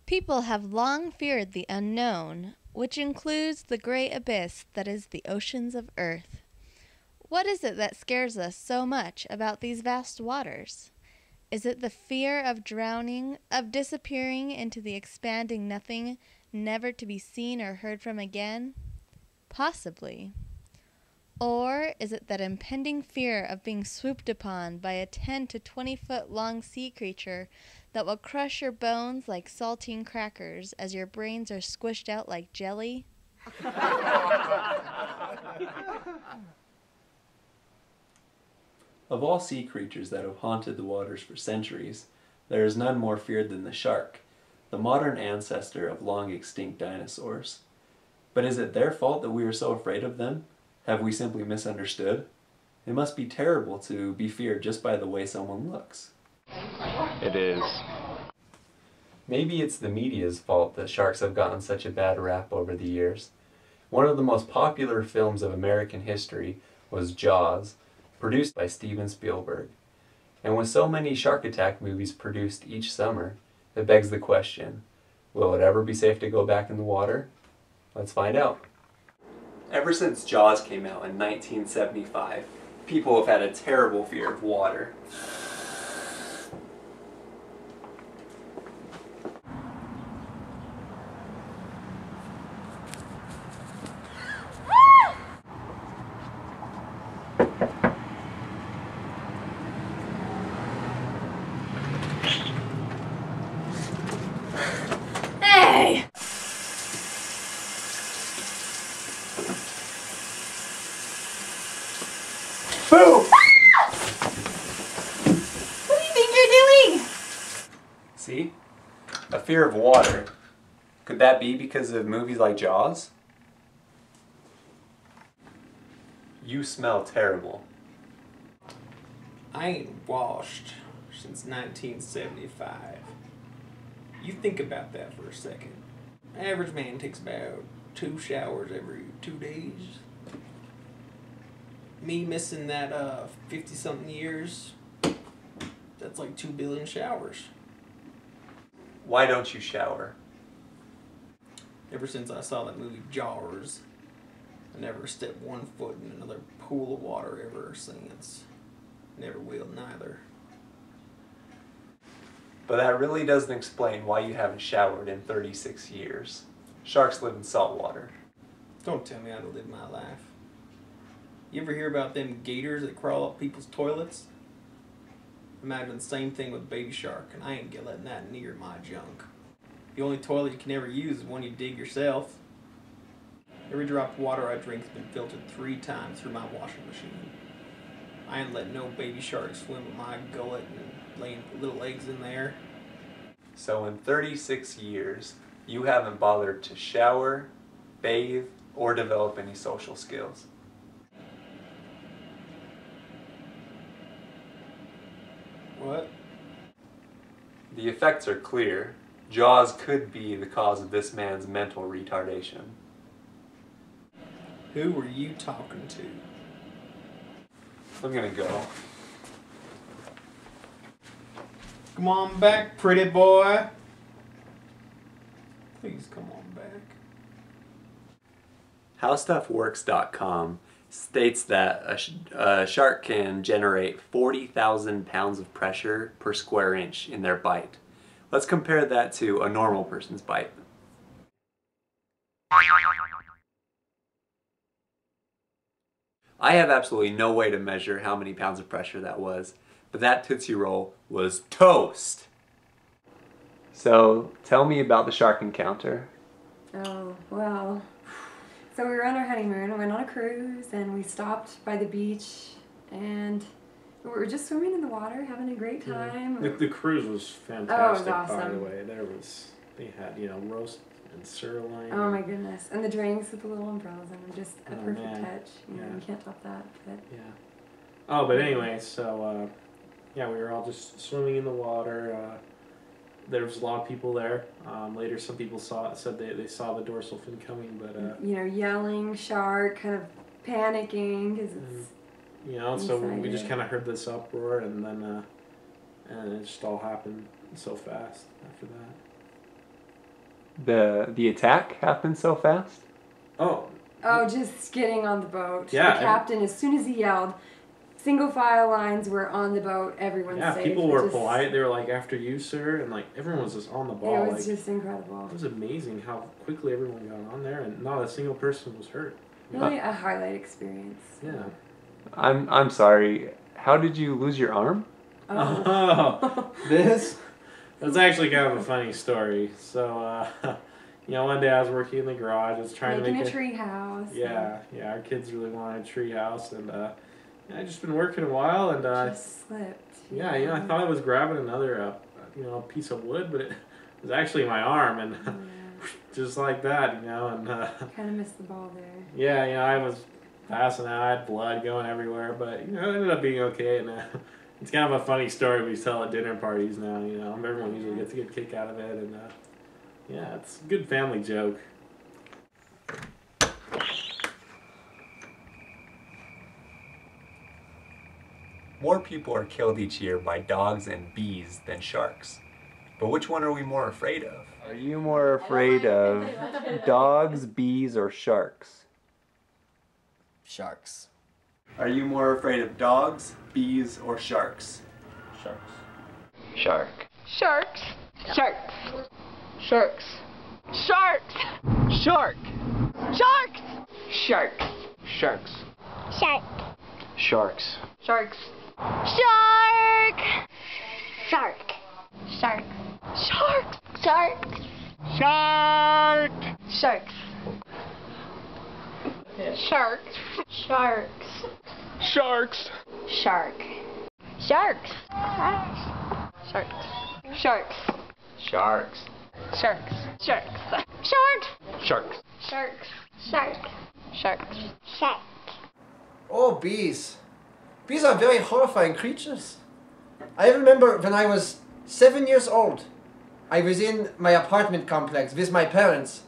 People have long feared the unknown, which includes the great abyss that is the oceans of Earth. What is it that scares us so much about these vast waters? Is it the fear of drowning, of disappearing into the expanding nothing, never to be seen or heard from again? Possibly. Or is it that impending fear of being swooped upon by a 10 to 20-foot long sea creature that will crush your bones like saltine crackers as your brains are squished out like jelly? Of all sea creatures that have haunted the waters for centuries, there is none more feared than the shark, the modern ancestor of long-extinct dinosaurs. But is it their fault that we are so afraid of them? Have we simply misunderstood? It must be terrible to be feared just by the way someone looks. It is. Maybe it's the media's fault that sharks have gotten such a bad rap over the years. One of the most popular films of American history was Jaws, produced by Steven Spielberg. And with so many shark attack movies produced each summer, it begs the question, will it ever be safe to go back in the water? Let's find out. Ever since Jaws came out in 1975, people have had a terrible fear of water. Hey! Boom! What do you think you're doing? See? A fear of water. Could that be because of movies like Jaws? You smell terrible. I ain't washed since 1975. You think about that for a second. Average man takes about 2 showers every 2 days. Me missing that 50-something years, that's like 2 billion showers. Why don't you shower? Ever since I saw that movie Jaws, I never stepped 1 foot in another pool of water ever since. Never will neither. But that really doesn't explain why you haven't showered in 36 years. Sharks live in salt water. Don't tell me how to live my life. You ever hear about them gators that crawl up people's toilets? Imagine the same thing with baby shark, and I ain't letting that near my junk. The only toilet you can ever use is one you dig yourself. Every drop of water I drink has been filtered 3 times through my washing machine. I ain't letting no baby shark swim with my gullet and laying little eggs in there. So in 36 years, you haven't bothered to shower, bathe, or develop any social skills. What? The effects are clear. Jaws could be the cause of this man's mental retardation. Who were you talking to? I'm gonna go. Come on back, pretty boy. Please come on back. HowStuffWorks.com states that a shark can generate 40,000 pounds of pressure per square inch in their bite. Let's compare that to a normal person's bite. I have absolutely no way to measure how many pounds of pressure that was, but that Tootsie Roll was toast! So, tell me about the shark encounter. Oh, well. So we were on our honeymoon, we went on a cruise, and we stopped by the beach, and we were just swimming in the water, having a great time. The cruise was fantastic, Oh, it was awesome. by the way. They had, roast and sirloin. Oh my goodness. And the drinks with the little umbrellas, and just a perfect man. touch. You can't top that. But Yeah. Oh, but anyway, so, we were all just swimming in the water. There was a lot of people there. Later, some people said they saw the dorsal fin coming, but yelling, shark, kind of panicking because it's so we just kind of heard this uproar, and then and it just all happened so fast after that. the attack happened so fast? Oh. Oh, just getting on the boat. Yeah. The captain, as soon as he yelled, single file lines were on the boat. Everyone's Yeah, safe. people were polite. They were like, "After you, sir," and like everyone was just on the ball. It was like, just incredible. It was amazing how quickly everyone got on there, and not a single person was hurt. Really a highlight experience. Yeah. I'm sorry. How did you lose your arm? Oh, this? That's actually kind of a funny story. So, one day I was working in the garage. I was trying to make a tree house. Yeah, our kids really wanted a tree house, and I just been working a while, and just slipped. Yeah, I thought I was grabbing another, piece of wood, but it was actually my arm, and just like that, and kind of missed the ball there. Yeah, I was passing out. I had blood going everywhere, but it ended up being okay, and it's kind of a funny story we tell at dinner parties now. Everyone usually gets a good kick out of it, and it's a good family joke. More people are killed each year by dogs and bees than sharks. But which one are we more afraid of? Are you more afraid of dogs, bees, or sharks? Sharks. Are you more afraid of dogs, bees, or sharks? Sharks. Shark. Sharks. Sharks. Sharks. Sharks. Shark. Sharks. Shark. Sharks. Shark. Sharks. Sharks. Shark. Shark. Shark. Shark. Shark. Shark. Sharks. Shark. Sharks. Sharks. Shark. Sharks. Sharks. Sharks. Sharks. Sharks. Sharks. Sharks. Sharks. Sharks. Shark. Sharks. Shark. Oh, bees. Bees are very horrifying creatures. I remember when I was 7 years old, I was in my apartment complex with my parents,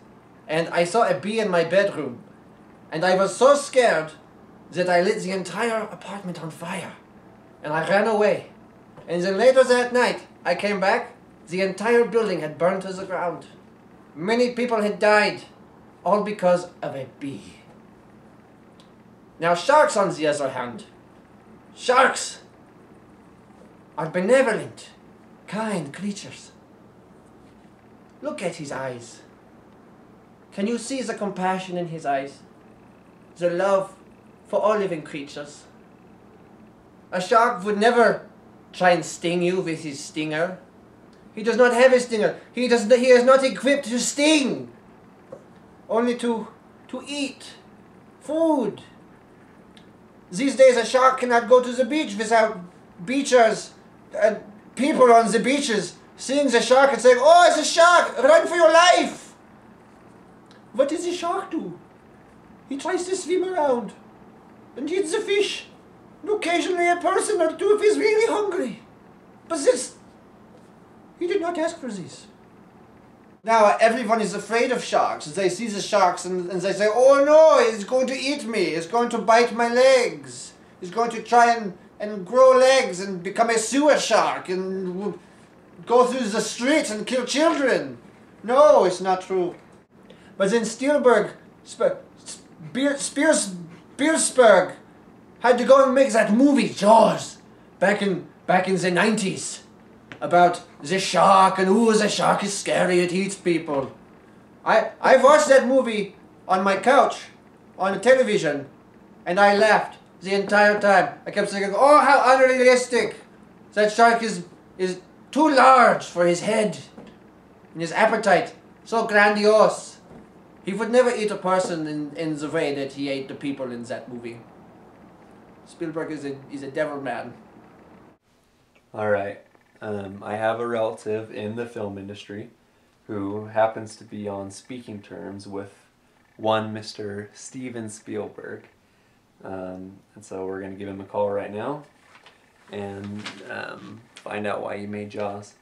and I saw a bee in my bedroom. And I was so scared that I lit the entire apartment on fire. And I ran away. And then later that night, I came back. The entire building had burned to the ground. Many people had died, all because of a bee. Now sharks, on the other hand, sharks are benevolent, kind creatures. Look at his eyes. Can you see the compassion in his eyes? The love for all living creatures. A shark would never try and sting you with his stinger. He does not have a stinger. He is not equipped to sting. Only to eat food. These days a shark cannot go to the beach without beachers and people on the beaches seeing the shark and saying, "Oh, it's a shark! Run for your life!" What does the shark do? He tries to swim around and eat the fish. And occasionally a person or two if he's really hungry. But this, he did not ask for this. Now everyone is afraid of sharks. They see the sharks and they say, "Oh no, it's going to eat me. It's going to bite my legs. It's going to try and grow legs and become a sewer shark and go through the streets and kill children." No, it's not true. But then Spielberg had to go and make that movie, Jaws, back in the 90s, about the shark and the shark is scary, it eats people. I watched that movie on my couch, on the television, and I laughed the entire time. I kept thinking, oh, how unrealistic. That shark is too large for his head and his appetite, so grandiose. He would never eat a person in the way that he ate the people in that movie. Spielberg is a devil man. All right. I have a relative in the film industry who happens to be on speaking terms with one Mr. Steven Spielberg. And so we're going to give him a call right now and find out why he made Jaws.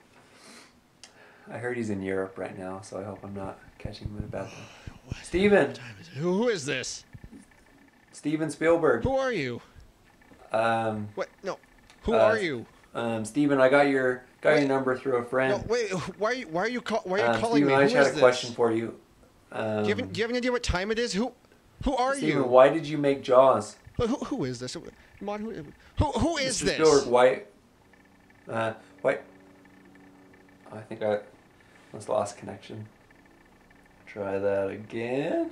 I heard he's in Europe right now, so I hope I'm not catching him in a bad time. Steven! Who is this? Steven Spielberg. Who are you? What? No. Who are you? Steven, I got your number through a friend. No, wait. Why are you calling Steven, me? I Who just had is a question this? for you. Do you have any idea what time it is? Who are Steven, you? why did you make Jaws? Who is this? Who is Mr. this? Spielberg, why? I think I must have lost connection. Try that again.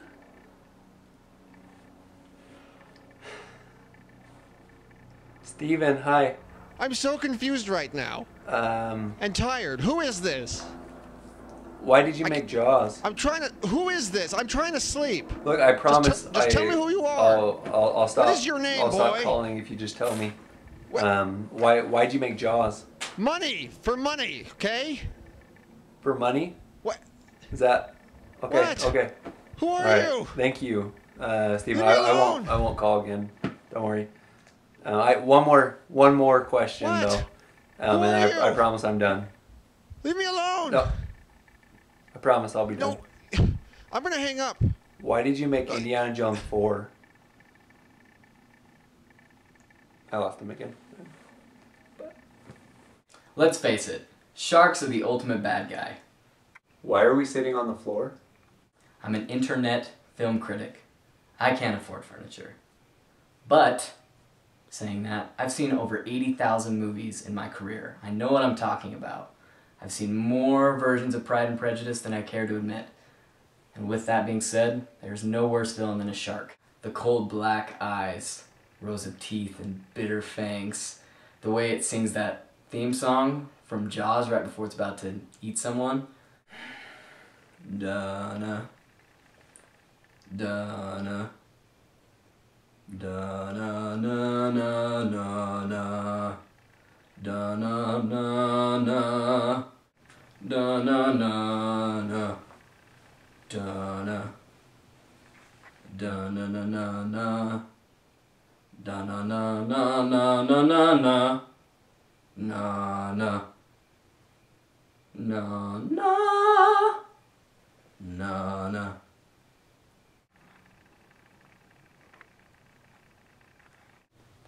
Steven, hi. I'm so confused right now and tired. Who is this? Why did you make Jaws? Who is this? I'm trying to sleep. Look, I promise. Just tell me who you are. I'll stop. What is your name, I'll stop boy? calling if you just tell me. Why'd you make Jaws? Money for money, okay? For money? What? Is that okay? What? Okay. Who are All right. you? Thank you, Steven. Leave me alone. I won't call again. Don't worry. One more question What? though, Who and are you? I promise I'm done. Leave me alone. No. I promise I'll be done. No. I'm gonna hang up. Why did you make Indiana Jones 4? I lost him again. Let's face it, sharks are the ultimate bad guy. Why are we sitting on the floor? I'm an internet film critic. I can't afford furniture. But, saying that, I've seen over 80,000 movies in my career. I know what I'm talking about. I've seen more versions of Pride and Prejudice than I care to admit. And with that being said, there's no worse villain than a shark. The cold black eyes, rows of teeth and bitter fangs. The way it sings that theme song from Jaws right before it's about to eat someone. Donna, Donna, Donna, na na na na, Donna, na na, Donna, na na, Donna, Donna, na na na, Donna, na na na na na na. Na na na na na na.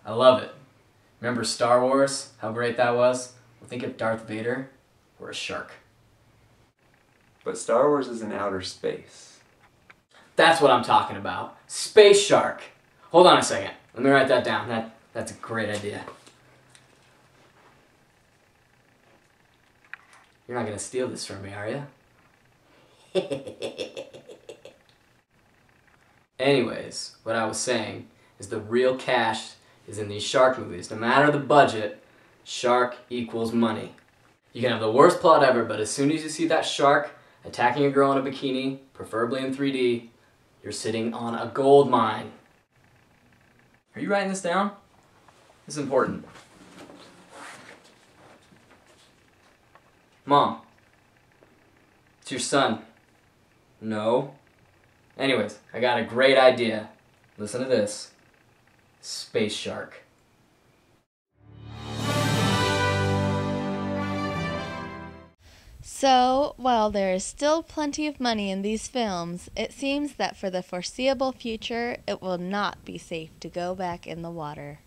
I love it. Remember Star Wars? How great that was? Well, think of Darth Vader or a shark. But Star Wars is in outer space. That's what I'm talking about. Space shark. Hold on a second. Let me write that down. That's a great idea. You're not gonna steal this from me, are you? Anyways, what I was saying is the real cash is in these shark movies. No matter the budget, shark equals money. You can have the worst plot ever, but as soon as you see that shark attacking a girl in a bikini, preferably in 3D, you're sitting on a gold mine. Are you writing this down? This is important. Mom, it's your son. No. Anyways, I got a great idea. Listen to this. Space shark. So, while there is still plenty of money in these films, it seems that for the foreseeable future, it will not be safe to go back in the water.